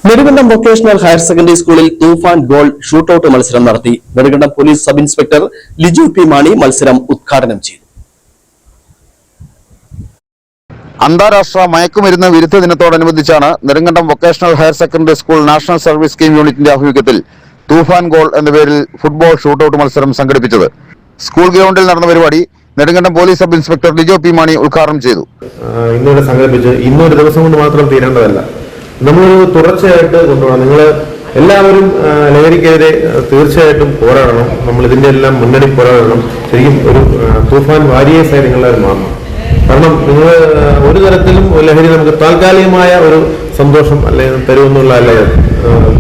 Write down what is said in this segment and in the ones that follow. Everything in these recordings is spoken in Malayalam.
നെടുങ്കണ്ടം വൊക്കേഷണൽ ഹയർ സെക്കൻഡറി സ്കൂളിൽ തൂഫാൻ ഗോൾ ഷൂട്ടൌട്ട് മത്സരം നടത്തി. Nedumkandam police sub inspector Liju P Mani മത്സരം ഉദ്ഘാടനം ചെയ്തു. അന്താരാഷ്ട്ര മയക്കുമരുന്ന് വിരുദ്ധ ദിനത്തോടനുബന്ധിച്ചാണ് Nedumkandam vocational higher secondary school national service scheme യൂണിറ്റിന്റെ ആഭിമുഖ്യത്തിൽ തൂഫാൻ ഗോൾ എന്ന പേരിൽ ഫുട്ബോൾ ഷൂട്ടൌട്ട് മത്സരം സംഘടിപ്പിച്ചത്. സ്കൂൾ ഗ്രൗണ്ടിൽ നടന്ന പരിപാടി Nedumkandam police sub inspector Liju P Mani ഉദ്ഘാടനം ചെയ്തു. ഇന്നിവിടെ സംഘടിപ്പിച്ച് ഇന്നൊരു ദിവസം കൊണ്ട് മാത്രം തീരേണ്ടതല്ല, നമ്മളൊരു തുടർച്ചയായിട്ട് കൊണ്ടുപോകണം. നിങ്ങൾ എല്ലാവരും ലഹരിക്കെതിരെ തീർച്ചയായിട്ടും പോരാടണം. നമ്മൾ ഇതിന്റെ എല്ലാം മുന്നണി പോരാടണം. ശരിക്കും ഒരു തൂഫാൻ വാരിയേഴ്സായി നിങ്ങളെല്ലാവരും മാറണം. കാരണം നിങ്ങൾ ഒരു തരത്തിലും ലഹരി നമുക്ക് താൽക്കാലികമായ ഒരു സന്തോഷം അല്ലെങ്കിൽ തരുമെന്നുള്ള അല്ല,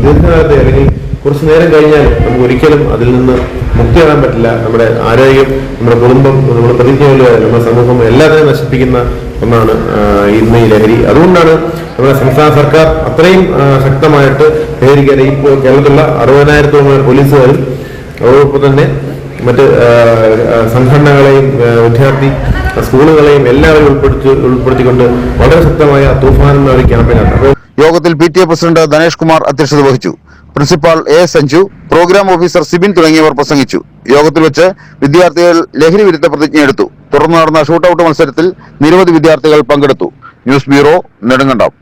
ദീർഘകാലത്തെ അല്ലെങ്കിൽ കുറച്ചു നേരം കഴിഞ്ഞാലും നമുക്ക് ഒരിക്കലും അതിൽ നിന്ന് മുക്തിയാകാൻ പറ്റില്ല. നമ്മുടെ ആരോഗ്യം, നമ്മുടെ കുടുംബം, നമ്മുടെ പ്രതിജ്ഞകൾ, നമ്മുടെ സമൂഹം എല്ലാത്തിനെയും നശിപ്പിക്കുന്ന ഒന്നാണ് ഇന്ന് ഈ ലഹരി. അതുകൊണ്ടാണ് നമ്മുടെ സംസ്ഥാന സർക്കാർ അത്രയും ശക്തമായിട്ട് ലഹരിക്കെതിരെ ഇപ്പോൾ കേരളത്തിലുള്ള 60,000-ഓളം പോലീസുകാരും അതോടൊപ്പം തന്നെ മറ്റ് സംഘടനകളെയും വിദ്യാർത്ഥി സ്കൂളുകളെയും എല്ലാവരും ഉൾപ്പെടുത്തിക്കൊണ്ട് വളരെ ശക്തമായ തൂഫാൻ എന്ന ഒരു ക്യാമ്പയിനാണ്. യോഗത്തിൽ PTA പ്രസിഡന്റ് ധനേഷ് കുമാർ അധ്യക്ഷത വഹിച്ചു. Principal A. Sanju, programme officer Sibin തുടങ്ങിയവർ പ്രസംഗിച്ചു. യോഗത്തിൽ വെച്ച് വിദ്യാർത്ഥികൾ ലഹരി വിരുദ്ധ പ്രതിജ്ഞയെടുത്തു. തുടർന്ന് നടന്ന ഷൂട്ടൌട്ട് മത്സരത്തിൽ നിരവധി വിദ്യാർത്ഥികൾ പങ്കെടുത്തു. News bureau, Nedumkandam.